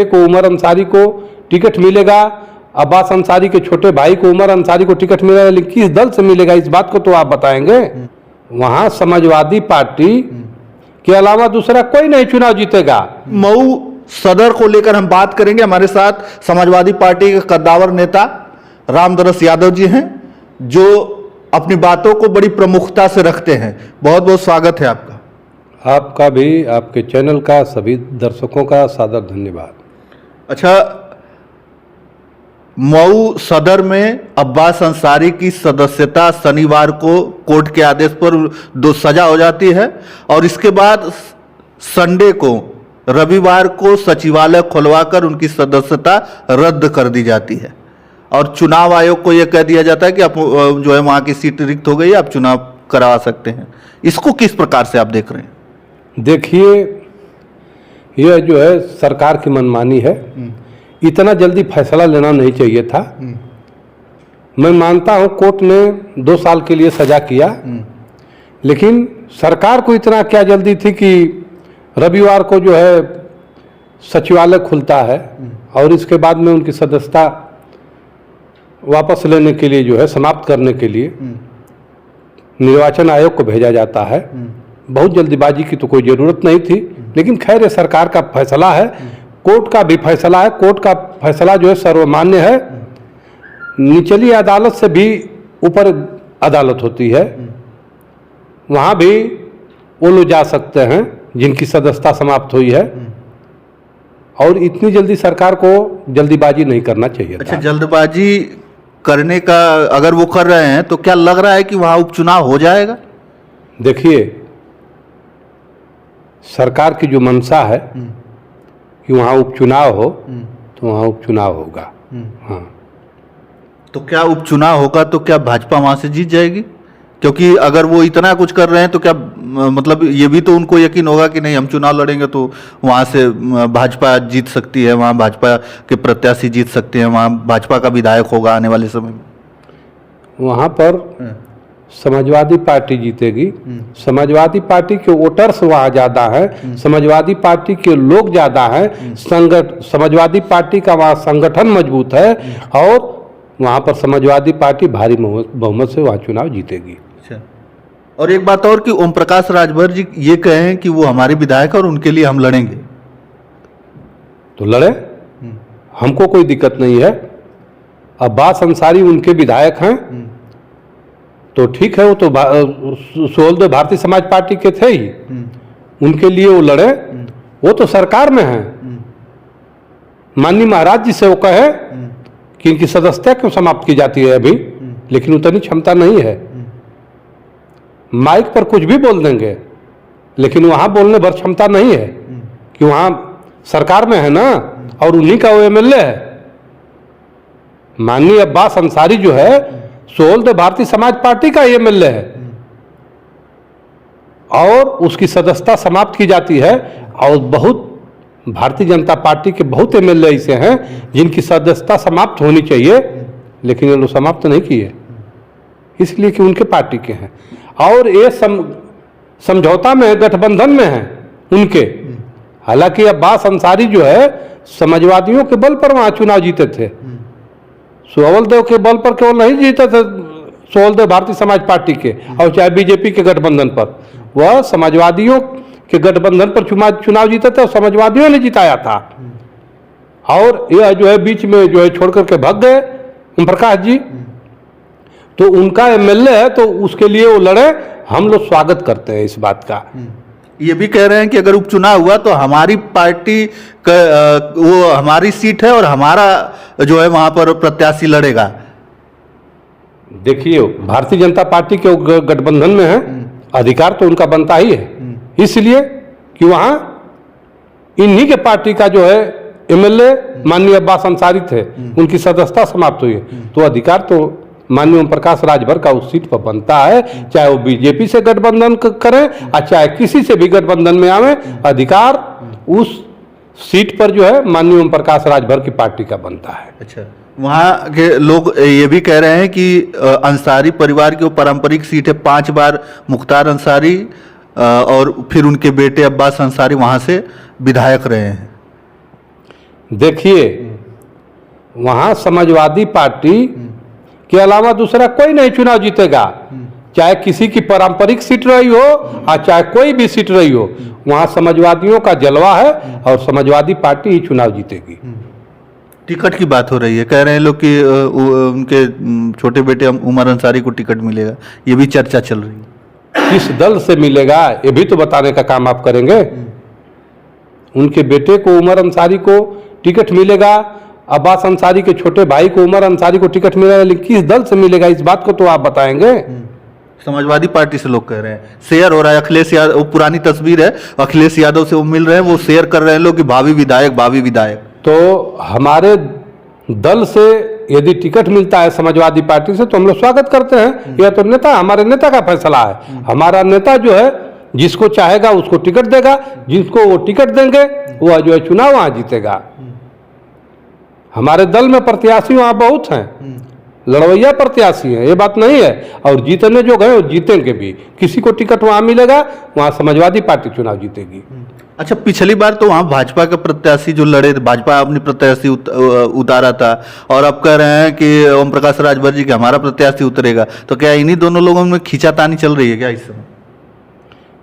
को उमर अंसारी को टिकट मिलेगा, अब्बास अंसारी के छोटे भाई को उमर अंसारी को टिकट मिलेगा, लेकिन किस दल से मिलेगा इस बात को तो आप बताएंगे। वहां समाजवादी पार्टी के अलावा दूसरा कोई नहीं चुनाव जीतेगा। मऊ सदर को लेकर हम बात करेंगे। हमारे साथ समाजवादी पार्टी के कद्दावर नेता रामदरस यादव जी हैं, जो अपनी बातों को बड़ी प्रमुखता से रखते हैं। बहुत बहुत स्वागत है आपका। आपका भी, आपके चैनल का, सभी दर्शकों का सादर धन्यवाद। अच्छा, मऊ सदर में अब्बास अंसारी की सदस्यता शनिवार को कोर्ट के आदेश पर सजा हो जाती है और इसके बाद संडे को, रविवार को सचिवालय खुलवाकर उनकी सदस्यता रद्द कर दी जाती है और चुनाव आयोग को यह कह दिया जाता है कि आप जो है वहां की सीट रिक्त हो गई, आप चुनाव करवा सकते हैं। इसको किस प्रकार से आप देख रहे हैं? देखिए, यह जो है सरकार की मनमानी है। इतना जल्दी फैसला लेना नहीं चाहिए था। मैं मानता हूं कोर्ट ने 2 साल के लिए सजा किया, लेकिन सरकार को इतना क्या जल्दी थी कि रविवार को जो है सचिवालय खुलता है और इसके बाद में उनकी सदस्यता वापस लेने के लिए जो है, समाप्त करने के लिए निर्वाचन आयोग को भेजा जाता है। बहुत जल्दीबाजी की तो कोई ज़रूरत नहीं थी, लेकिन खैर ये सरकार का फैसला है, कोर्ट का भी फैसला है। कोर्ट का फैसला जो है सर्वमान्य है। निचली अदालत से भी ऊपर अदालत होती है, वहाँ भी वो लोग जा सकते हैं जिनकी सदस्यता समाप्त हुई है। और इतनी जल्दी सरकार को जल्दीबाजी नहीं करना चाहिए। अच्छा, जल्दबाजी करने का अगर वो कर रहे हैं तो क्या लग रहा है कि वहाँ उपचुनाव हो जाएगा? देखिए, सरकार की जो मंशा है कि वहाँ उपचुनाव हो, तो वहाँ उपचुनाव होगा। हाँ, तो क्या उपचुनाव होगा तो क्या भाजपा वहाँ से जीत जाएगी? क्योंकि अगर वो इतना कुछ कर रहे हैं तो क्या मतलब ये भी तो उनको यकीन होगा कि नहीं, हम चुनाव लड़ेंगे तो वहाँ से भाजपा जीत सकती है, वहाँ भाजपा के प्रत्याशी जीत सकते हैं, वहाँ भाजपा का विधायक होगा आने वाले समय में। वहाँ पर समाजवादी पार्टी जीतेगी। समाजवादी पार्टी के वोटर्स वहाँ ज़्यादा हैं, समाजवादी पार्टी के लोग ज़्यादा हैं, समाजवादी पार्टी का वहाँ संगठन मजबूत है और वहाँ पर समाजवादी पार्टी भारी बहुमत से वहाँ चुनाव जीतेगी। अच्छा, और एक बात और कि ओम प्रकाश राजभर जी ये कहें कि वो हमारे विधायक और उनके लिए हम लड़ेंगे, तो लड़े, हमको कोई दिक्कत नहीं है। अब्बास अंसारी उनके विधायक हैं तो ठीक है, वो तो सोहलदेव भारतीय समाज पार्टी के थे ही, उनके लिए वो लड़े। वो तो सरकार में है। माननीय महाराज जी से वो कहे कि इनकी सदस्यता क्यों समाप्त की जाती है अभी, लेकिन उतनी क्षमता नहीं है। माइक पर कुछ भी बोल देंगे, लेकिन वहाँ बोलने भर क्षमता नहीं है कि वहाँ सरकार में है ना, और उन्हीं का वो एमएलए है। माननीय अब्बास अंसारी जो है सोहलदेव भारतीय समाज पार्टी का एमएलए है और उसकी सदस्यता समाप्त की जाती है। और बहुत भारतीय जनता पार्टी के बहुत एमएलए ऐसे हैं जिनकी सदस्यता समाप्त होनी चाहिए, लेकिन ये लोग समाप्त नहीं किए, इसलिए कि उनके पार्टी के हैं और ये समझौता में, गठबंधन में हैं उनके। हालांकि अब्बास अंसारी जो है समाजवादियों के बल पर वहाँ चुनाव जीते थे, सोहलदेव के बल पर केवल नहीं जीते थे, सोहलदेव भारतीय समाज पार्टी के और चाहे बीजेपी के गठबंधन पर, वह समाजवादियों के गठबंधन पर चुनाव जीते थे और समाजवादियों ने जिताया था। और यह जो है बीच में जो है छोड़ करके भाग गए ओम प्रकाश जी, तो उनका एमएलए है तो उसके लिए वो लड़े। हम लोग स्वागत करते हैं इस बात का। ये भी कह रहे हैं कि अगर उपचुनाव हुआ तो हमारी पार्टी वो हमारी सीट है और हमारा जो है वहां पर प्रत्याशी लड़ेगा। देखिए, भारतीय जनता पार्टी के गठबंधन में है, अधिकार तो उनका बनता ही है, इसलिए कि वहाँ इन्हीं के पार्टी का जो है एमएलए माननीय अब्बास अंसारी थे, उनकी सदस्यता समाप्त हुई, तो अधिकार तो माननीय ओम प्रकाश राजभर का उस सीट पर बनता है, चाहे वो बीजेपी से गठबंधन करें और चाहे किसी से भी गठबंधन में आवे, अधिकार उस सीट पर जो है माननीय ओम प्रकाश राजभर की पार्टी का बनता है। अच्छा, वहाँ के लोग ये भी कह रहे हैं कि अंसारी परिवार की वो पारंपरिक सीट है, 5 बार मुख्तार अंसारी और फिर उनके बेटे अब्बास अंसारी वहाँ से विधायक रहे हैं। देखिए, वहाँ समाजवादी पार्टी के अलावा दूसरा कोई नहीं चुनाव जीतेगा, चाहे किसी की पारंपरिक सीट रही हो और चाहे कोई भी सीट रही हो, वहाँ समाजवादियों का जलवा है और समाजवादी पार्टी ही चुनाव जीतेगी। टिकट की बात हो रही है, कह रहे हैं लोग कि उनके छोटे बेटे उमर अंसारी को टिकट मिलेगा, ये भी चर्चा चल रही है। किस दल से मिलेगा ये भी तो बताने का काम आप करेंगे। उनके बेटे को उमर अंसारी को टिकट मिलेगा, अब्बास अंसारी के छोटे भाई को उमर अंसारी को टिकट मिलेगा, लेकिन किस दल से मिलेगा इस बात को तो आप बताएंगे। समाजवादी पार्टी से लोग कह रहे हैं, शेयर हो रहा है। अखिलेश यादव, वो पुरानी तस्वीर है, अखिलेश यादव से वो मिल रहे हैं, वो शेयर कर रहे हैं लोग कि भावी विधायक। तो हमारे दल से यदि टिकट मिलता है समाजवादी पार्टी से तो हम लोग स्वागत करते हैं। यह तो नेता, हमारे नेता का फैसला है। हमारा नेता जो है जिसको चाहेगा उसको टिकट देगा, जिसको वो टिकट देंगे वो जो है चुनाव वहाँ जीतेगा। हमारे दल में प्रत्याशी वहाँ बहुत हैं, लड़वैया प्रत्याशी हैं, ये बात नहीं है। और जीतने जो गए वो जीतेंगे भी। किसी को टिकट वहाँ मिलेगा, वहाँ समाजवादी पार्टी चुनाव जीतेगी। अच्छा, पिछली बार तो वहाँ भाजपा के प्रत्याशी जो लड़े, भाजपा अपनी प्रत्याशी उतारा था, और अब कह रहे हैं कि ओम प्रकाश राजभर जी के हमारा प्रत्याशी उतरेगा। तो क्या इन्हीं दोनों लोगों में खींचातानी चल रही है क्या इस समय?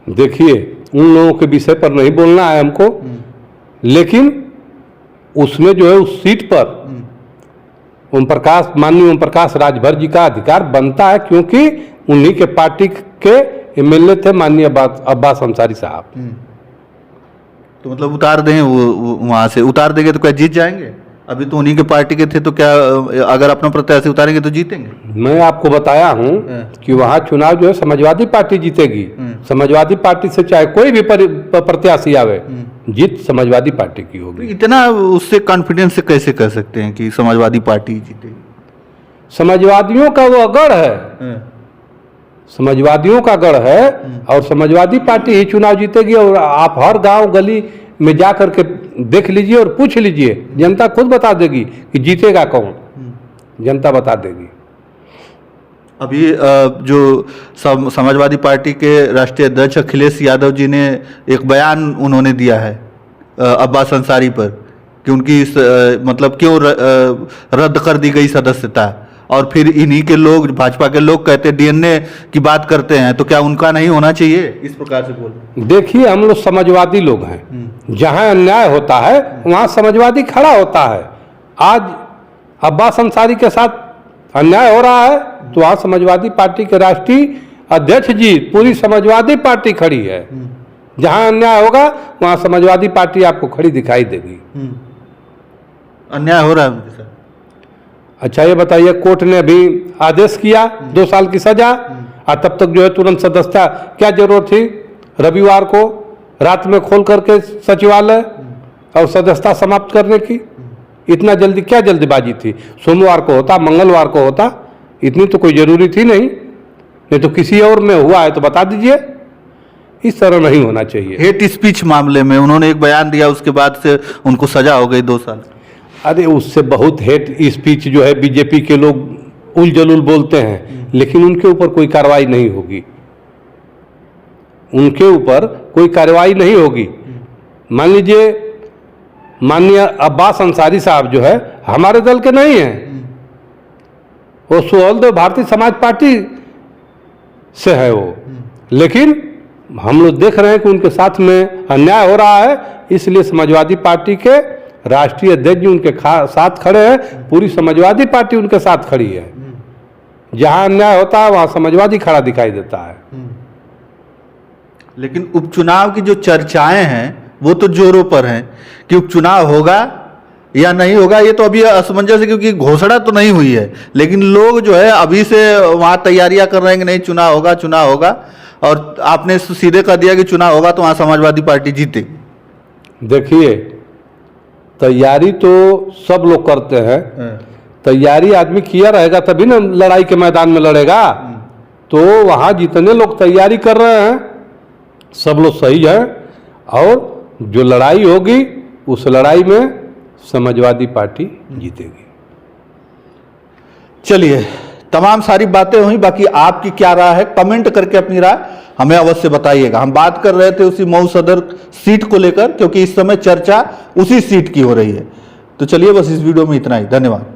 देखिए, उन लोगों के विषय पर नहीं बोलना है हमको, लेकिन उसमें जो है उस सीट पर माननीय ओम प्रकाश राजभर जी का अधिकार बनता है, क्योंकि उन्हीं के पार्टी के एमएलए थे माननीय अब्बास अंसारी साहब। तो मतलब उतार दें, वो वहां से उतार देंगे तो क्या जीत जाएंगे? अभी तो उन्हीं के पार्टी के थे, तो क्या अगर अपना प्रत्याशी उतारेंगे तो जीतेंगे? मैं आपको बताया हूं कि वहां चुनाव जो है समाजवादी पार्टी जीतेगी। समाजवादी पार्टी से चाहे कोई भी प्रत्याशी आवे, जीत समाजवादी पार्टी की होगी। इतना उससे कॉन्फिडेंस से कैसे कह सकते हैं कि समाजवादी पार्टी जीतेगी? समाजवादियों का वो गढ़ है, समाजवादियों का गढ़ है, और समाजवादी पार्टी ही चुनाव जीतेगी। और आप हर गांव गली में जा करके देख लीजिए और पूछ लीजिए, जनता खुद बता देगी कि जीतेगा कौन, जनता बता देगी। अभी जो समाजवादी पार्टी के राष्ट्रीय अध्यक्ष अखिलेश यादव जी ने एक बयान उन्होंने दिया है अब्बास अंसारी पर कि उनकी मतलब क्यों रद्द कर दी गई सदस्यता, और फिर इन्हीं के लोग, भाजपा के लोग कहते हैं डीएनए की बात करते हैं, तो क्या उनका नहीं होना चाहिए? इस प्रकार से बोल। देखिए, हम लोग समाजवादी लोग हैं, जहां अन्याय होता है वहां समाजवादी खड़ा होता है। आज अब्बास अंसारी के साथ अन्याय हो रहा है तो वहां समाजवादी पार्टी के राष्ट्रीय अध्यक्ष जी, पूरी समाजवादी पार्टी खड़ी है। जहां अन्याय होगा वहां समाजवादी पार्टी आपको खड़ी दिखाई देगी। अन्याय हो रहा है उनके साथ। अच्छा, ये बताइए, कोर्ट ने अभी आदेश किया 2 साल की सजा, और तब तक जो है तुरंत सदस्यता, क्या जरूरत थी रविवार को रात में खोल करके सचिवालय और सदस्यता समाप्त करने की? इतना जल्दी क्या जल्दीबाजी थी? सोमवार को होता, मंगलवार को होता, इतनी तो कोई जरूरी थी नहीं तो किसी और में हुआ है तो बता दीजिए। इस तरह नहीं होना चाहिए। हेट स्पीच मामले में उन्होंने एक बयान दिया, उसके बाद से उनको सजा हो गई 2 साल। अरे, उससे बहुत हेट स्पीच जो है बीजेपी के लोग उलझुल बोलते हैं, लेकिन उनके ऊपर कोई कार्रवाई नहीं होगी, उनके ऊपर कोई कार्रवाई नहीं होगी। मान लीजिए, माननीय अब्बास अंसारी साहब जो है हमारे दल के नहीं हैं, वो सुहलदेव भारतीय समाज पार्टी से है वो, लेकिन हम लोग देख रहे हैं कि उनके साथ में अन्याय हो रहा है, इसलिए समाजवादी पार्टी के राष्ट्रीय अध्यक्ष जी उनके साथ खड़े हैं, पूरी समाजवादी पार्टी उनके साथ खड़ी है। जहां अन्याय होता है वहां समाजवादी खड़ा दिखाई देता है। लेकिन उपचुनाव की जो चर्चाएं हैं वो तो जोरों पर हैं कि उपचुनाव होगा या नहीं होगा, ये तो अभी असमंजस है, क्योंकि घोषणा तो नहीं हुई है। लेकिन लोग जो है अभी से वहां तैयारियां कर रहे हैं कि नहीं चुनाव होगा, और आपने सीधे कह दिया कि चुनाव होगा तो वहां समाजवादी पार्टी जीतेगी। देखिए, तैयारी तो सब लोग करते हैं, तैयारी आदमी किया रहेगा तभी ना लड़ाई के मैदान में लड़ेगा। तो वहाँ जितने लोग तैयारी कर रहे हैं सब लोग सही है, और जो लड़ाई होगी उस लड़ाई में समाजवादी पार्टी जीतेगी। चलिए, तमाम सारी बातें हुई, बाकी आपकी क्या राय है कमेंट करके अपनी राय हमें अवश्य बताइएगा। हम बात कर रहे थे उसी मऊ सदर सीट को लेकर, क्योंकि इस समय चर्चा उसी सीट की हो रही है। तो चलिए बस इस वीडियो में इतना ही, धन्यवाद।